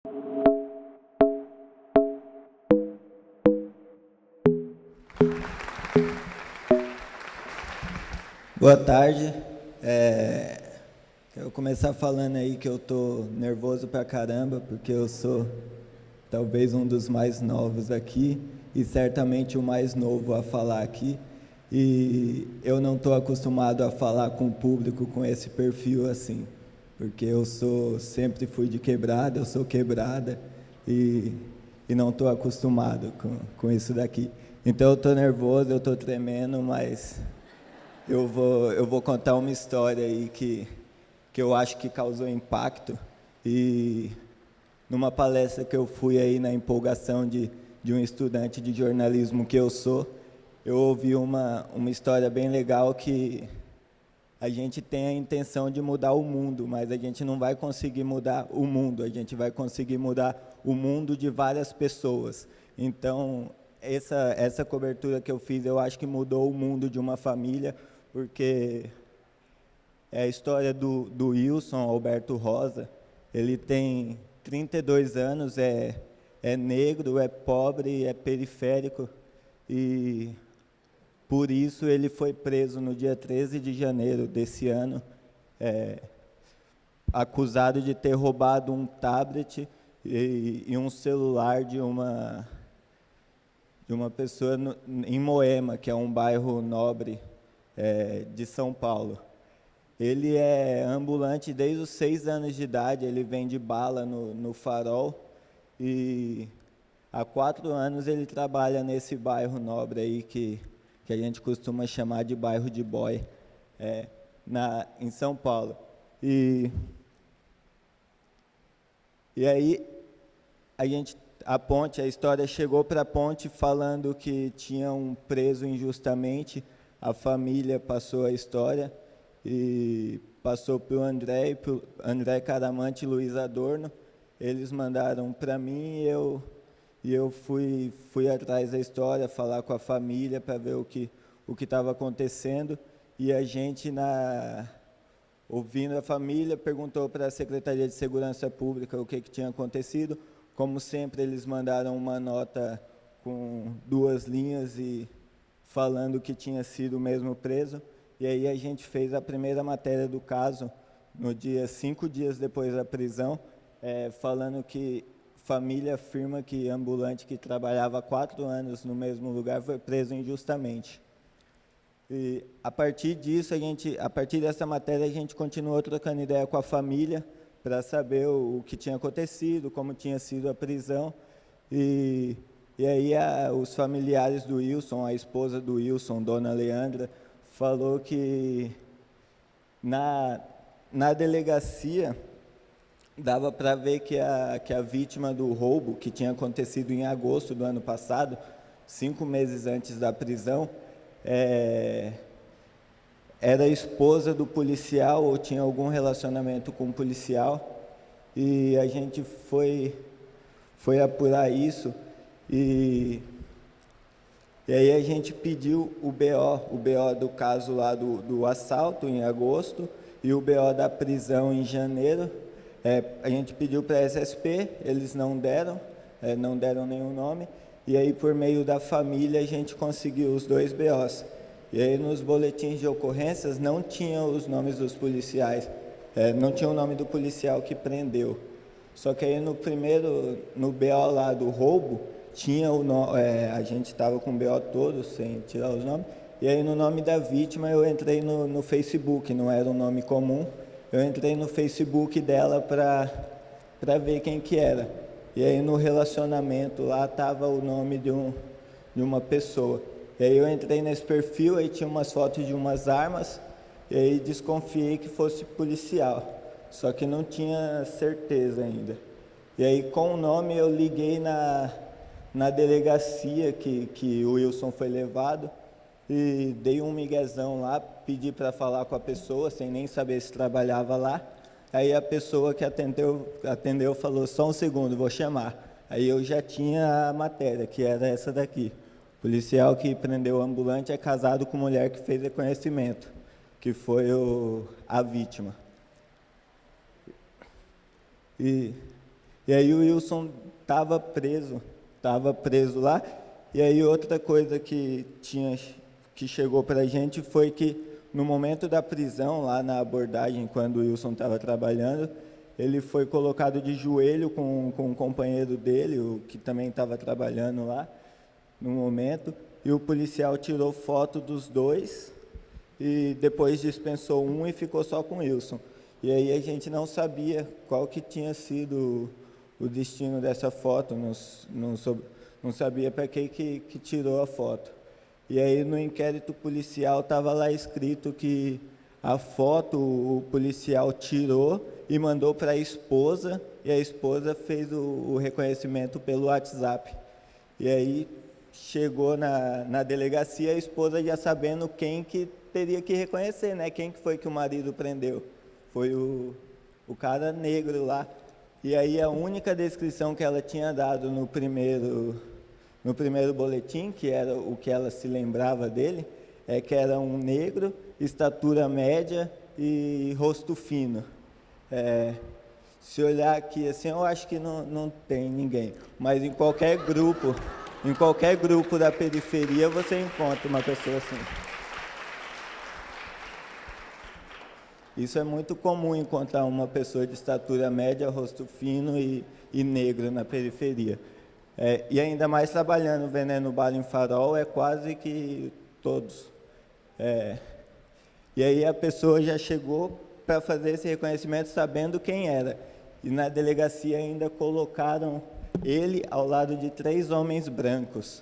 Boa tarde. Quero começar falando aí que eu tô nervoso pra caramba, porque eu sou talvez um dos mais novos aqui e certamente o mais novo a falar aqui. E eu não estou acostumado a falar com o público com esse perfil assim, porque sempre fui de quebrada, eu sou quebrada e não estou acostumado com isso daqui. Então eu estou nervoso, eu estou tremendo, mas eu vou contar uma história aí que eu acho que causou impacto. E numa palestra que eu fui aí na empolgação de um estudante de jornalismo que eu sou, eu ouvi uma história bem legal que a gente tem a intenção de mudar o mundo, mas a gente não vai conseguir mudar o mundo, a gente vai conseguir mudar o mundo de várias pessoas. Então, essa cobertura que eu fiz, eu acho que mudou o mundo de uma família, porque é a história do Wilson Alberto Rosa. Ele tem 32 anos, é negro, é pobre, é periférico, e por isso ele foi preso no dia 13 de janeiro desse ano, acusado de ter roubado um tablet e um celular de uma pessoa em Moema, que é um bairro nobre de São Paulo. Ele é ambulante desde os 6 anos de idade, ele vende bala no Farol, e há 4 anos ele trabalha nesse bairro nobre aí que a gente costuma chamar de bairro de boy, em São Paulo. E aí a história chegou para a ponte falando que tinha um preso injustamente, a família passou a história, e passou para o André Caramante e Luiz Adorno. Eles mandaram para mim e eu fui atrás da história, falar com a família para ver o que estava acontecendo. E a gente, ouvindo a família, perguntou para a Secretaria de Segurança Pública o que tinha acontecido. Como sempre, eles mandaram uma nota com 2 linhas e falando que tinha sido o mesmo preso. E aí a gente fez a primeira matéria do caso, no dia 5 dias depois da prisão, falando que família afirma que ambulante que trabalhava há 4 anos no mesmo lugar foi preso injustamente. E a partir disso, a partir dessa matéria, a gente continuou trocando ideia com a família para saber o que tinha acontecido, como tinha sido a prisão. E aí os familiares do Wilson, a esposa do Wilson, dona Leandra, falou que na delegacia dava para ver que a vítima do roubo, que tinha acontecido em agosto do ano passado, 5 meses antes da prisão, era esposa do policial ou tinha algum relacionamento com o policial, e a gente foi apurar isso, e aí a gente pediu o BO do caso lá do assalto em agosto e o BO da prisão em janeiro. A gente pediu para a SSP, eles não deram nenhum nome, e aí por meio da família a gente conseguiu os 2 BOs. E aí nos boletins de ocorrências não tinham os nomes dos policiais, não tinha o nome do policial que prendeu. Só que aí no BO lá do roubo, tinha a gente estava com o BO todo, sem tirar os nomes, e aí no nome da vítima eu entrei no Facebook, não era um nome comum, eu entrei no Facebook dela para ver quem que era. E aí no relacionamento lá estava o nome de uma pessoa. E aí eu entrei nesse perfil, aí tinha umas fotos de umas armas, e aí desconfiei que fosse policial, só que não tinha certeza ainda. E aí com o nome eu liguei na delegacia que o Wilson foi levado e dei um miguezão lá, pedi para falar com a pessoa, sem nem saber se trabalhava lá. Aí a pessoa que atendeu falou, só um segundo, vou chamar. Aí eu já tinha a matéria, que era essa daqui. O policial que prendeu o ambulante é casado com mulher que fez reconhecimento, que foi a vítima. E E aí o Wilson estava preso lá. E aí outra coisa que chegou para a gente foi que no momento da prisão, lá na abordagem, quando o Wilson estava trabalhando, ele foi colocado de joelho com um companheiro dele, o que também estava trabalhando lá no momento, e o policial tirou foto dos dois e depois dispensou um e ficou só com o Wilson. E aí a gente não sabia qual que tinha sido o destino dessa foto, não sabia para que tirou a foto. E aí no inquérito policial estava lá escrito que a foto o policial tirou e mandou para a esposa, e a esposa fez o reconhecimento pelo WhatsApp. E aí chegou na delegacia, a esposa já sabendo quem que teria que reconhecer, né? Quem que foi que o marido prendeu? Foi o cara negro lá. E aí a única descrição que ela tinha dado no primeiro boletim, que era o que ela se lembrava dele, é que era um negro, estatura média e rosto fino. Se olhar aqui assim, eu acho que não tem ninguém. Mas em qualquer grupo da periferia você encontra uma pessoa assim. Isso é muito comum encontrar uma pessoa de estatura média, rosto fino e negro na periferia. E ainda mais trabalhando Veneno Bala em Farol, é quase que todos. E aí a pessoa já chegou para fazer esse reconhecimento sabendo quem era. E na delegacia ainda colocaram ele ao lado de 3 homens brancos.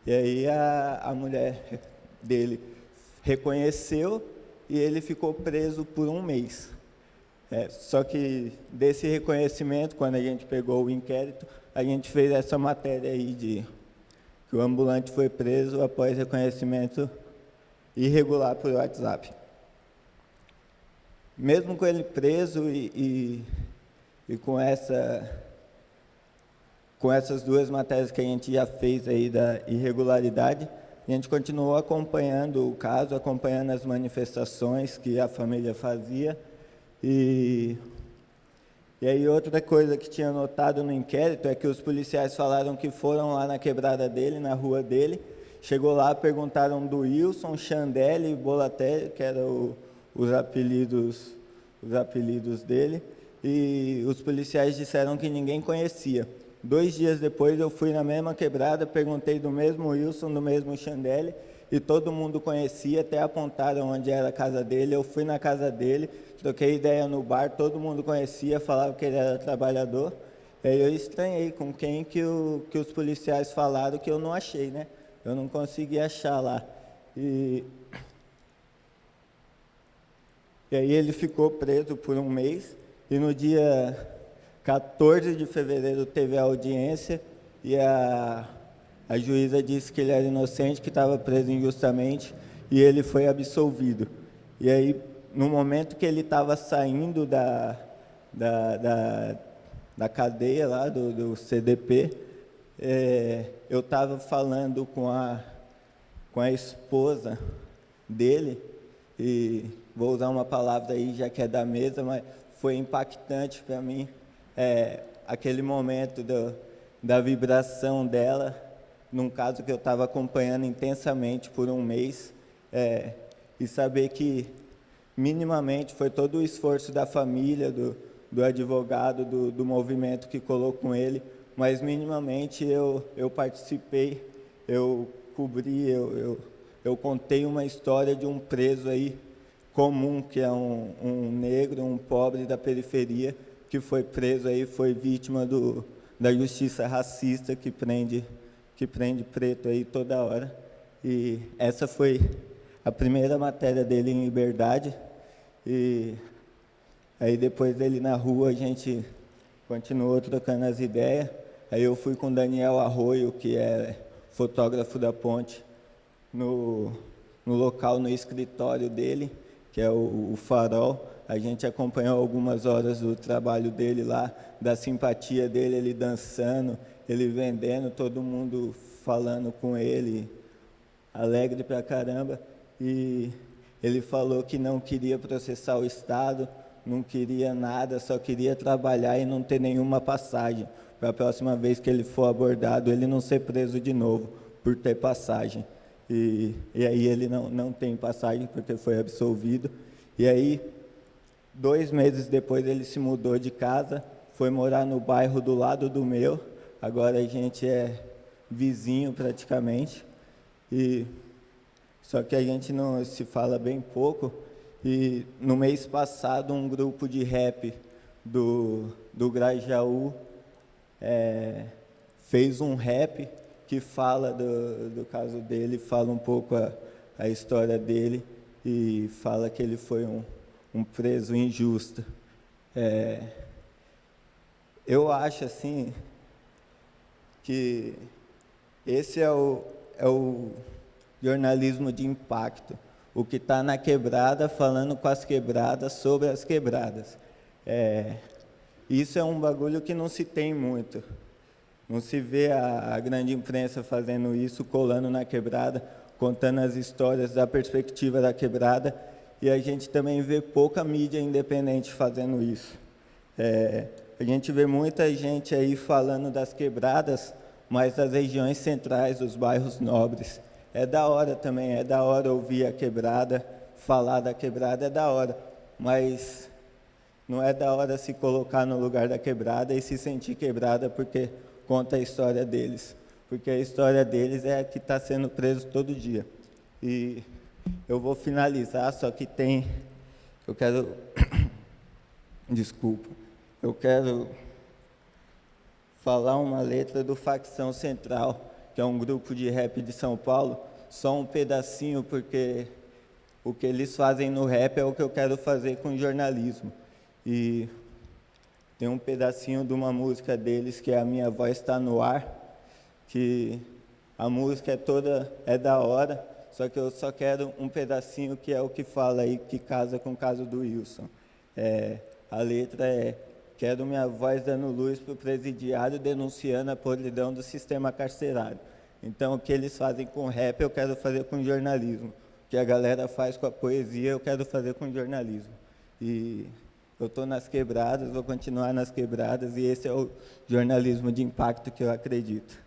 E aí a mulher dele reconheceu e ele ficou preso por 1 mês. Só que desse reconhecimento, quando a gente pegou o inquérito, a gente fez essa matéria aí de que o ambulante foi preso após reconhecimento irregular por WhatsApp. Mesmo com ele preso e com essas 2 matérias que a gente já fez aí da irregularidade, a gente continuou acompanhando o caso, acompanhando as manifestações que a família fazia. E aí outra coisa que tinha notado no inquérito é que os policiais falaram que foram lá na quebrada dele, na rua dele, chegou lá, perguntaram do Wilson, Chandelle e Bolatelli, que eram os apelidos dele, e os policiais disseram que ninguém conhecia. 2 dias depois eu fui na mesma quebrada, perguntei do mesmo Wilson, do mesmo Chandelle, e todo mundo conhecia, até apontaram onde era a casa dele. Eu fui na casa dele, troquei ideia no bar, todo mundo conhecia, falava que ele era trabalhador. E aí eu estranhei com quem que os policiais falaram que eu não achei, né? Eu não consegui achar lá. E aí ele ficou preso por 1 mês, e no dia 14 de fevereiro teve a audiência, e a juíza disse que ele era inocente, que estava preso injustamente, e ele foi absolvido. E aí, no momento que ele estava saindo da cadeia lá, do CDP, eu estava falando com a esposa dele, e vou usar uma palavra aí, já que é da mesa, mas foi impactante para mim, aquele momento da vibração dela, num caso que eu estava acompanhando intensamente por 1 mês, e saber que, minimamente, foi todo o esforço da família, do advogado, do movimento que colocou com ele, mas minimamente eu participei, eu cobri, eu contei uma história de um preso aí comum, que é um negro, um pobre da periferia, que foi preso aí, foi vítima da justiça racista que prende preto aí toda hora. E essa foi a primeira matéria dele em liberdade. E aí depois dele na rua a gente continuou trocando as ideias. Aí eu fui com o Daniel Arroio, que é fotógrafo da Ponte, no local, no escritório dele, que é o Farol. A gente acompanhou algumas horas do trabalho dele lá, da simpatia dele, ele dançando, ele vendendo, todo mundo falando com ele, alegre pra caramba. E ele falou que não queria processar o Estado, não queria nada, só queria trabalhar e não ter nenhuma passagem, para a próxima vez que ele for abordado, ele não ser preso de novo por ter passagem. E aí ele não tem passagem porque foi absolvido. E aí, 2 meses depois, ele se mudou de casa, foi morar no bairro do lado do meu. Agora a gente é vizinho praticamente. Só que a gente não se fala bem pouco. E no mês passado, um grupo de rap do Grajaú fez um rap que fala do caso dele, fala um pouco a história dele e fala que ele foi um preso injusto. Eu acho assim que esse é o jornalismo de impacto, o que está na quebrada falando com as quebradas sobre as quebradas. Isso é um bagulho que não se tem muito. Não se vê a grande imprensa fazendo isso, colando na quebrada, contando as histórias da perspectiva da quebrada, e a gente também vê pouca mídia independente fazendo isso. A gente vê muita gente aí falando das quebradas, mas das regiões centrais, dos bairros nobres. É da hora também, é da hora ouvir a quebrada, falar da quebrada, é da hora, mas não é da hora se colocar no lugar da quebrada e se sentir quebrada porque conta a história deles, porque a história deles é a que está sendo preso todo dia. E eu vou finalizar, só que eu quero, desculpa, eu quero falar uma letra do Facção Central, que é um grupo de rap de São Paulo, só um pedacinho, porque o que eles fazem no rap é o que eu quero fazer com jornalismo. E tem um pedacinho de uma música deles, que é A Minha Voz Está no Ar, que a música é da hora, só que eu só quero um pedacinho que é o que fala aí, que casa com o caso do Wilson. A letra é: quero minha voz dando luz para o presidiário, denunciando a podridão do sistema carcerário. Então, o que eles fazem com rap, eu quero fazer com jornalismo. O que a galera faz com a poesia, eu quero fazer com jornalismo. E eu estou nas quebradas, vou continuar nas quebradas, e esse é o jornalismo de impacto que eu acredito.